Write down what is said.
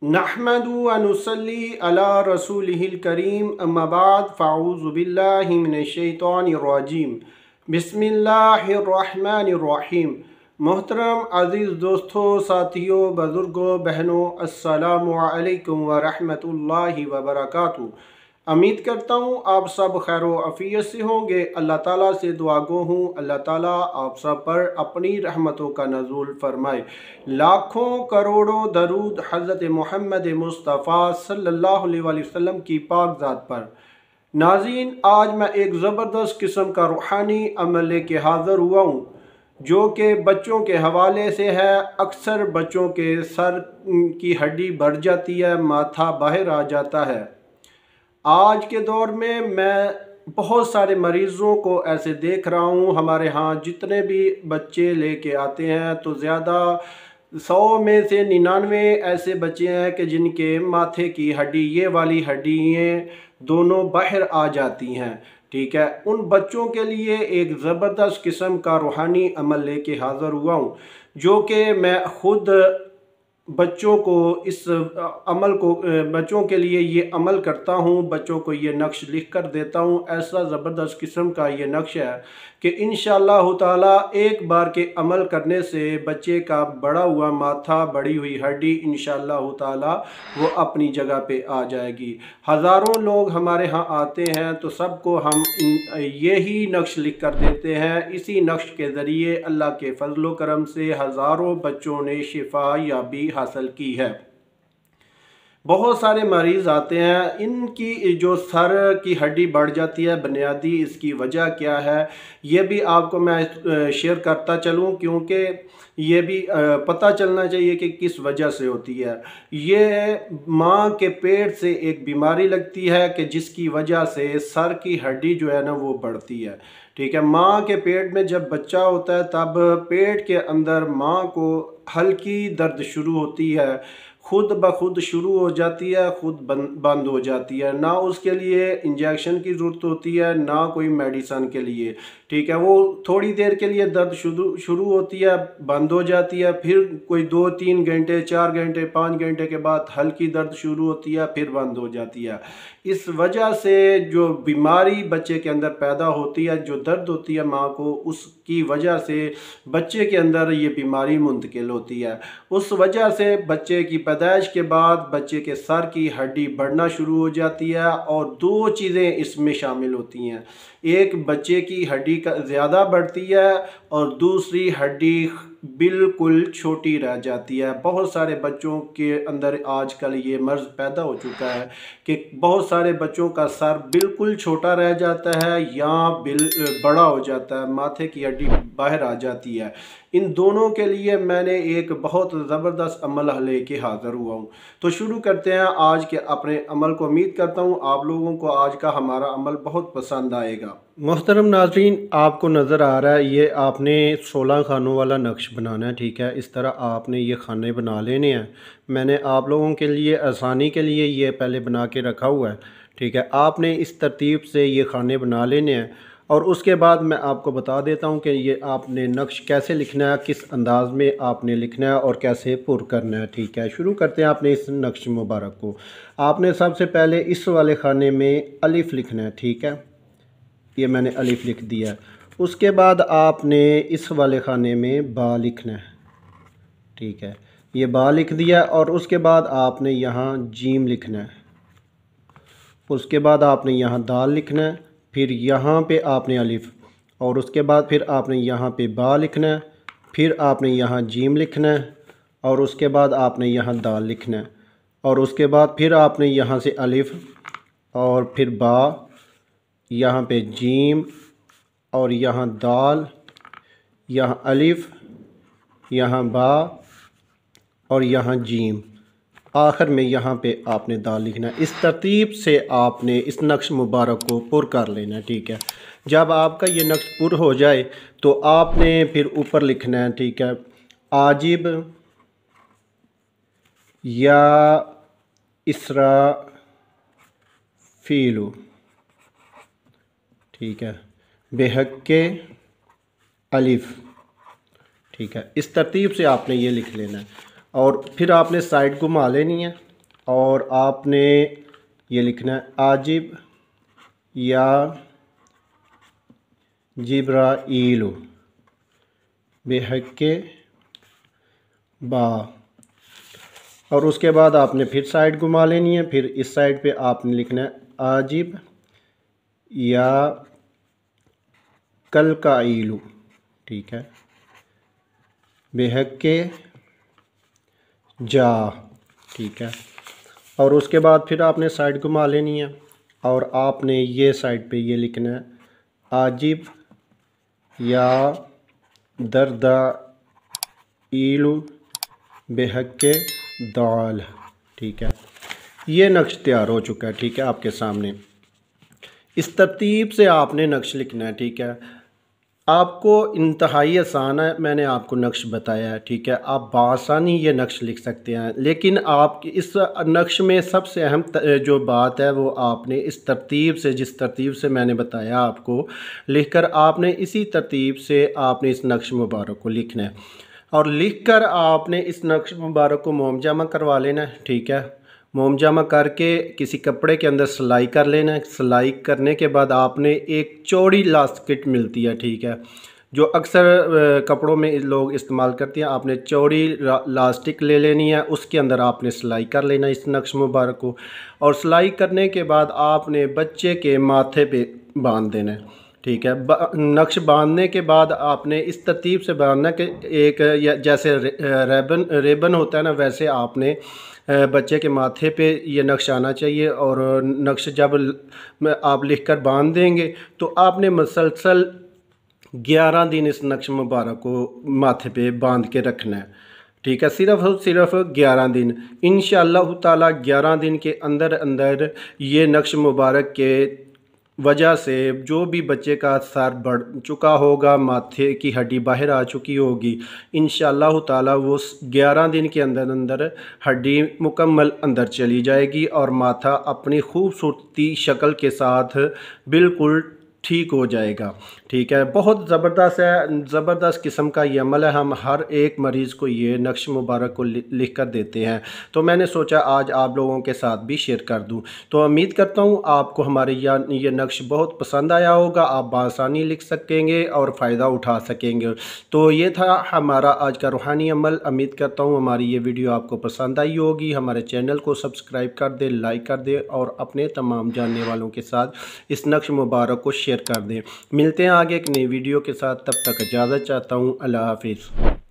नहमदु व नुसल्ली अला रसूलिहिल करीम अम्मा बाद फ़अऊज़ु बिल्लाहि मिनश शैतानिर रजीम बिस्मिल्लाहिर्रहमानिर्रहीम। मोहतरम अज़ीज़ दोस्तों, साथियों, बुज़ुर्गों, बहनों, अस्सलामु अलैकुम व रहमतुल्लाहि व बरकातुहू। उम्मीद करता हूँ आप सब खैर आफियत से होंगे। अल्लाह ताला से दुआ गो हूँ अल्लाह ताला आप सब पर अपनी रहमतों का नज़ूल फरमाए। लाखों करोड़ों दरूद हज़रत मोहम्मद मुस्तफ़ा सल्लल्लाहु अलैहि वसल्लम की पाक ज़ात पर। नाज़रीन, आज मैं एक ज़बरदस्त किस्म का रूहानी अमल लेके हाज़िर हुआ हूँ जो कि बच्चों के हवाले से है। अक्सर बच्चों के सर की हड्डी बढ़ जाती है, माथा बाहर आ जाता है। आज के दौर में मैं बहुत सारे मरीज़ों को ऐसे देख रहा हूँ। हमारे यहाँ जितने भी बच्चे लेके आते हैं तो ज़्यादा 100 में से 99 ऐसे बच्चे हैं कि जिनके माथे की हड्डी, ये वाली हड्डियाँ दोनों बाहर आ जाती हैं। ठीक है, उन बच्चों के लिए एक ज़बरदस्त किस्म का रूहानी अमल लेके हाज़िर हुआ हूँ जो कि मैं ख़ुद बच्चों को इस अमल को बच्चों के लिए ये अमल करता हूँ। बच्चों को ये नक्श लिख कर देता हूँ। ऐसा ज़बरदस्त किस्म का ये नक्श है कि इंशाअल्लाह ताला एक बार के अमल करने से बच्चे का बड़ा हुआ माथा, बड़ी हुई हड्डी इंशाअल्लाह ताला वो अपनी जगह पे आ जाएगी। हज़ारों लोग हमारे यहाँ आते हैं तो सबको हम यही नक्श लिख कर देते हैं। इसी नक्श के ज़रिए अल्लाह के फजलो करम से हज़ारों बच्चों ने शिफा याबी हासिल की है। बहुत सारे मरीज़ आते हैं, इनकी जो सर की हड्डी बढ़ जाती है, बुनियादी इसकी वजह क्या है ये भी आपको मैं शेयर करता चलूँ, क्योंकि ये भी पता चलना चाहिए कि किस वजह से होती है। ये माँ के पेट से एक बीमारी लगती है कि जिसकी वजह से सर की हड्डी जो है ना वो बढ़ती है। ठीक है, माँ के पेट में जब बच्चा होता है तब पेट के अंदर माँ को हल्की दर्द शुरू होती है, खुद ब खुद शुरू हो जाती है, खुद बंद हो जाती है। ना उसके लिए इंजेक्शन की ज़रूरत होती है, ना कोई मेडिसन के लिए। ठीक है, वो थोड़ी देर के लिए दर्द शुरू होती है, बंद हो जाती है, फिर कोई 2-3 घंटे, 4 घंटे, 5 घंटे के बाद हल्की दर्द शुरू होती है, फिर बंद हो जाती है। इस वजह से जो बीमारी बच्चे के अंदर पैदा होती है, जो दर्द होती है माँ को, उसकी वजह से बच्चे के अंदर ये बीमारी मुंतकिल होती है। उस वजह से बच्चे की पैदाइश के बाद बच्चे के सर की हड्डी बढ़ना शुरू हो जाती है और 2 चीज़ें इसमें शामिल होती हैं। एक, बच्चे की हड्डी का ज़्यादा बढ़ती है और दूसरी, हड्डी बिल्कुल छोटी रह जाती है। बहुत सारे बच्चों के अंदर आजकल ये मर्ज़ पैदा हो चुका है कि बहुत सारे बच्चों का सर बिल्कुल छोटा रह जाता है या बड़ा हो जाता है, माथे की हड्डी बाहर आ जाती है। इन दोनों के लिए मैंने एक बहुत ज़बरदस्त अमल लेके हाज़िर हुआ हूँ। तो शुरू करते हैं आज के अपने अमल को। उम्मीद करता हूँ आप लोगों को आज का हमारा अमल बहुत पसंद आएगा। मोहतरम नाज़रीन, आपको नज़र आ रहा है ये आपने 16 खानों वाला नक्श बनाना है। ठीक है, इस तरह आपने ये खाने बना लेने हैं। मैंने आप लोगों के लिए आसानी के लिए ये पहले बना के रखा हुआ है। ठीक है, आपने इस तरतीब से ये खाने बना लेने हैं और उसके बाद मैं आपको बता देता हूँ कि ये आपने नक्श कैसे लिखना है, किस अंदाज में आपने लिखना है और कैसे पुर करना है। ठीक है, शुरू करते हैं आपने इस नक्श मुबारक को। आपने सबसे पहले इस वाले खाने में अलिफ लिखना है। ठीक है, ये मैंने अलिफ लिख दिया है। उसके बाद आपने इस वाले खाने में बा लिखना है। ठीक है, ये बा लिख दिया और उसके बाद आपने यहाँ जीम लिखना है। उसके बाद आपने यहाँ दाल लिखना है, फिर यहाँ पे आपने अलिफ और उसके बाद फिर आपने यहाँ पे बा लिखना है, फिर आपने यहाँ जीम लिखना है और उसके बाद आपने यहाँ दाल लिखना है और उसके बाद फिर आपने यहाँ से अलिफ और फिर बा, यहाँ पे जीम और यहाँ दाल, यहाँ अलिफ, यहाँ बा और यहाँ जीम, आखिर में यहाँ पे आपने दाल लिखना है। इस तरतीब से आपने इस नक्श मुबारक को पुर कर लेना है। ठीक है, जब आपका ये नक्श पुर हो जाए तो आपने फिर ऊपर लिखना है। ठीक है, आजिब या इसरा फ़ीलु। ठीक है, बेहक्के अलिफ। ठीक है, इस तरतीब से आपने ये लिख लेना है और फिर आपने साइड घुमा लेनी है। और आपने ये लिखना है आजिब या जिब्राईलु बेहक्के बा। और उसके बाद आपने फिर साइड घुमा लेनी है। फिर इस साइड पे आपने लिखना है आजिब या कल का ईलू, ठीक है, बेहक्के जा, ठीक है। और उसके बाद फिर आपने साइड घुमा लेनी है और आपने ये साइड पे ये लिखना है आजिब या दर्दा ईलू बेहक्के दाल, ठीक है। ये नक्श तैयार हो चुका है, ठीक है, आपके सामने। इस तरतीब से आपने नक्श लिखना है, ठीक है। आपको इंतहाई आसान है, मैंने आपको नक्श बताया है, ठीक है। आप बआसानी ये नक्श लिख सकते हैं, लेकिन आप इस नक्श में सबसे अहम जो बात है वो आपने इस तरतीब से, जिस तरतीब से मैंने बताया आपको, लिखकर आपने इसी तरतीब से आपने इस नक्श मुबारक को लिखना है। और लिखकर आपने इस नक्श मुबारक को मोमजामा करवा लेना है, ठीक है। मोमजामा करके किसी कपड़े के अंदर सिलाई कर लेना है। सिलाई करने के बाद आपने एक चौड़ी लास्टिक मिलती है, ठीक है, जो अक्सर कपड़ों में लोग इस्तेमाल करते हैं। आपने चौड़ी लास्टिक ले लेनी है, उसके अंदर आपने सिलाई कर लेना है इस नक्श मुबारक को। और सिलाई करने के बाद आपने बच्चे के माथे पे बांध देना है, ठीक है। नक्श बांधने के बाद आपने इस तरतीब से बांधना कि एक जैसे रेबन होता है ना, वैसे आपने बच्चे के माथे पे ये नक्श आना चाहिए। और नक्श जब आप लिख कर बांध देंगे तो आपने मसलसल 11 दिन इस नक्श मुबारक को माथे पे बांध के रखना है, ठीक है। सिर्फ 11 दिन, इंशाअल्लाह ताला 11 दिन के अंदर अंदर ये नक्श मुबारक के वजह से जो भी बच्चे का सर बढ़ चुका होगा, माथे की हड्डी बाहर आ चुकी होगी, इंशाअल्लाह ताला वो 11 दिन के अंदर अंदर हड्डी मुकम्मल अंदर चली जाएगी और माथा अपनी खूबसूरती शक्ल के साथ बिल्कुल ठीक हो जाएगा, ठीक है। बहुत ज़बरदस्त है, ज़बरदस्त किस्म का ये अमल है। हम हर एक मरीज़ को ये नक्श मुबारक को लिख कर देते हैं, तो मैंने सोचा आज आप लोगों के साथ भी शेयर कर दूं। तो उम्मीद करता हूं आपको हमारे ये नक्श बहुत पसंद आया होगा। आप बआसानी लिख सकेंगे और फ़ायदा उठा सकेंगे। तो ये था हमारा आज का रूहानी अमल। उम्मीद करता हूँ हमारी ये वीडियो आपको पसंद आई होगी। हमारे चैनल को सब्सक्राइब कर दें, लाइक कर दें और अपने तमाम जानने वालों के साथ इस नक्श मुबारक को शेयर कर दें। मिलते हैं आगे एक नई वीडियो के साथ, तब तक इजाज़त चाहता हूँ। अल्लाह हाफिज़।